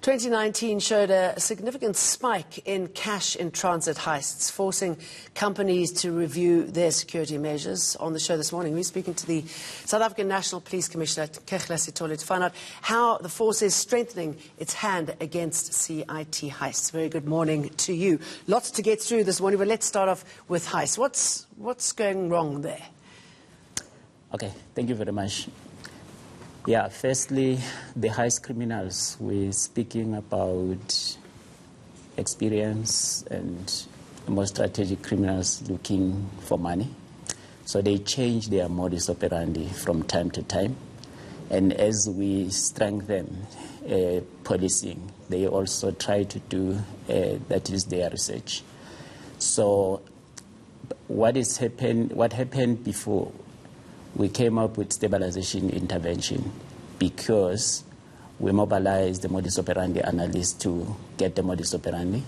2019 showed a significant spike in cash-in-transit heists, forcing companies to review their security measures. On the show this morning, we're speaking to the South African National Police Commissioner, Khehla Sithole, to find out how the force is strengthening its hand against CIT heists. Very good morning to you. Lots to get through this morning, but let's start off with heists. What's going wrong there? Okay, thank you very much. Yeah, firstly, the heist criminals, we're speaking about experience and more strategic criminals looking for money. So they change their modus operandi from time to time. And as we strengthen policing, they also try to do, that is their research. So what happened before? We came up with stabilization intervention because we mobilized the modus operandi analysts to get the modus operandi,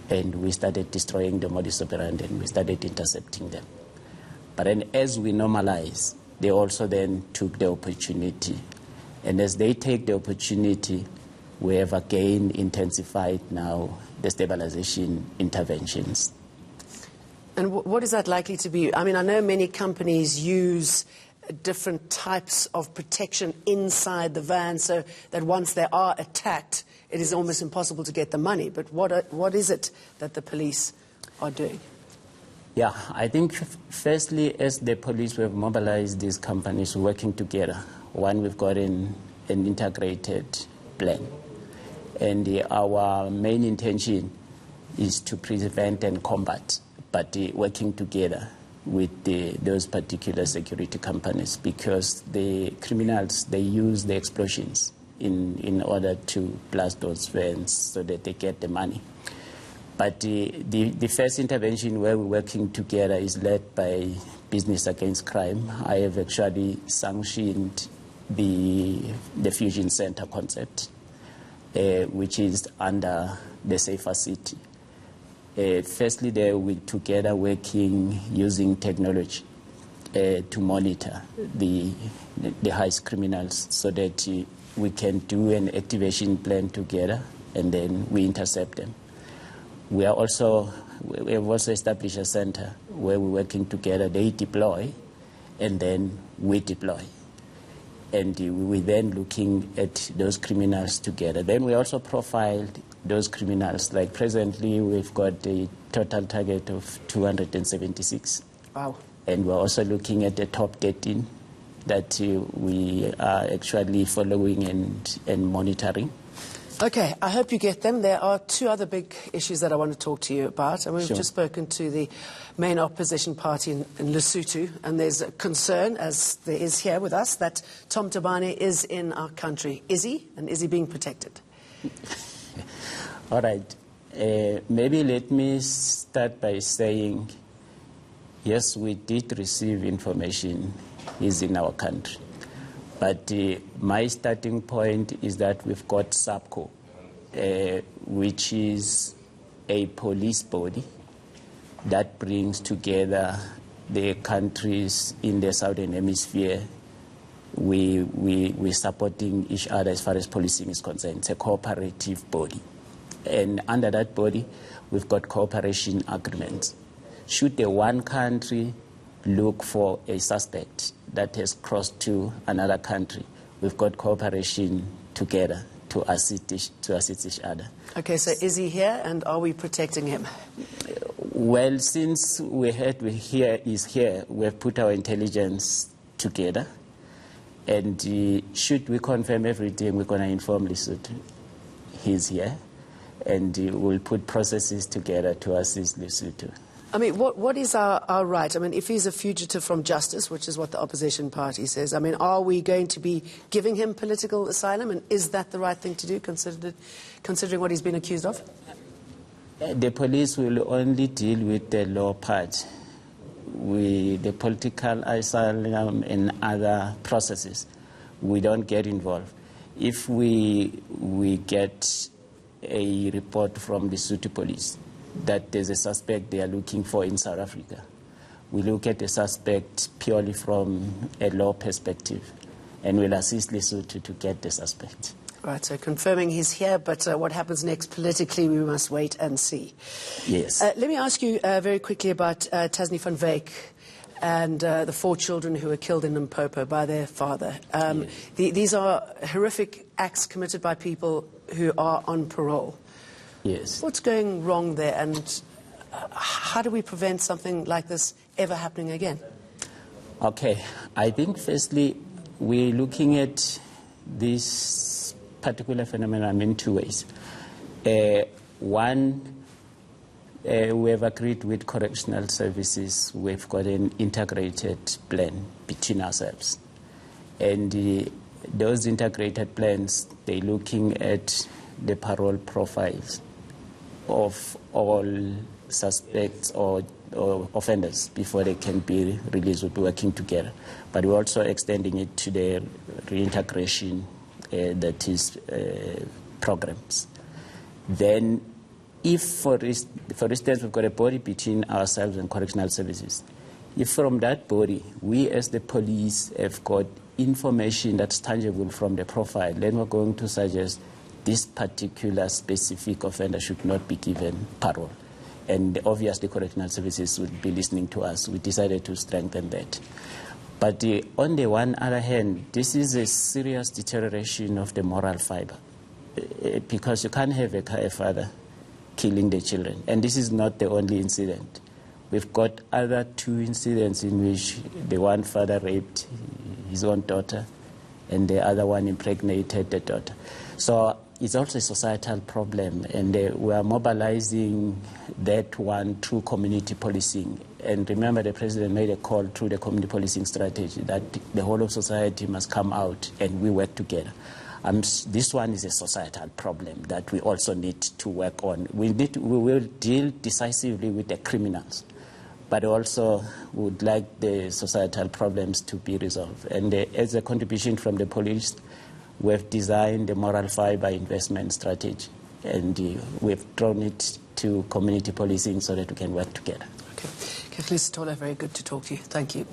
and we started destroying the modus operandi and we started intercepting them. But then as we normalize, they also then took the opportunity. And as they take the opportunity, we have again intensified now the stabilization interventions. And what is that likely to be? I mean, I know many companies use different types of protection inside the van so that once they are attacked, it is almost impossible to get the money. But what is it that the police are doing? Yeah, I think firstly, as the police, we have mobilized these companies working together. One, we've got an integrated plan. And our main intention is to prevent and combat, but working together with those particular security companies, because the criminals, they use the explosions in order to blast those vans so that they get the money. But the first intervention where we're working together is led by Business Against Crime. I have actually sanctioned the Fusion Center concept, which is under the Safer City. Firstly, they will together working using technology to monitor the heist criminals so that we can do an activation plan together and then we intercept them. We have also established a center where we're working together. They deploy and then we deploy. And we're then looking at those criminals together. Then we also profiled those criminals. Like presently, we've got a total target of 276. Wow. And we're also looking at the top 13 that we are actually following and monitoring. Okay, I hope you get them. There are two other big issues that I want to talk to you about. And we've just spoken to the main opposition party in Lesotho, and there's a concern, as there is here with us, that Tom Tabane is in our country. Is he? And is he being protected? All right. Maybe let me start by saying, yes, we did receive information he's in our country. But my starting point is that we've got SAPCO, which is a police body that brings together the countries in the Southern Hemisphere. We're supporting each other as far as policing is concerned. It's a cooperative body. And under that body, we've got cooperation agreements. Should the one country look for a suspect that has crossed to another country, we've got cooperation together to assist each other. Okay, so is he here, and are we protecting him? Well, since we heard he's here, we have put our intelligence together, and should we confirm everything, we're going to inform Lesotho he's here, and we'll put processes together to assist Lesotho. I mean, what is our right? I mean, if he's a fugitive from justice, which is what the opposition party says, I mean, are we going to be giving him political asylum? And is that the right thing to do, considering what he's been accused of? The police will only deal with the law part. The political asylum and other processes, we don't get involved. If we get a report from the Lesotho police that there's a suspect they are looking for in South Africa, we look at the suspect purely from a law perspective and will assist Lesotho to get the suspect. Right, so confirming he's here, but what happens next politically, we must wait and see. Yes. Let me ask you very quickly about Tasnie van Wyk and the 4 children who were killed in Limpopo by their father. Yes. These are horrific acts committed by people who are on parole. Yes. What's going wrong there, and how do we prevent something like this ever happening again? Okay. I think firstly, we're looking at this particular phenomenon in 2 ways. One, we have agreed with correctional services. We've got an integrated plan between ourselves. And those integrated plans, they're looking at the parole profiles of all suspects or offenders before they can be released. We'll be working together. But we're also extending it to the reintegration that is programs. Then if, for instance, we've got a body between ourselves and correctional services, if from that body, we as the police have got information that's tangible from the profile, then we're going to suggest this particular specific offender should not be given parole. And obviously correctional services would be listening to us. We decided to strengthen that. But on the one other hand, this is a serious deterioration of the moral fiber because you can't have a father killing the children. And this is not the only incident. We've got other 2 incidents in which the one father raped his own daughter and the other one impregnated the daughter. So it's also a societal problem, and we are mobilizing that one through community policing. And remember, the president made a call through the community policing strategy that the whole of society must come out and we work together. This one is a societal problem that we also need to work on. We will deal decisively with the criminals, but also would like the societal problems to be resolved. And as a contribution from the police, we've designed the moral fiber investment strategy, and we've drawn it to community policing so that we can work together. Okay. Khehla Sithole, very good to talk to you. Thank you.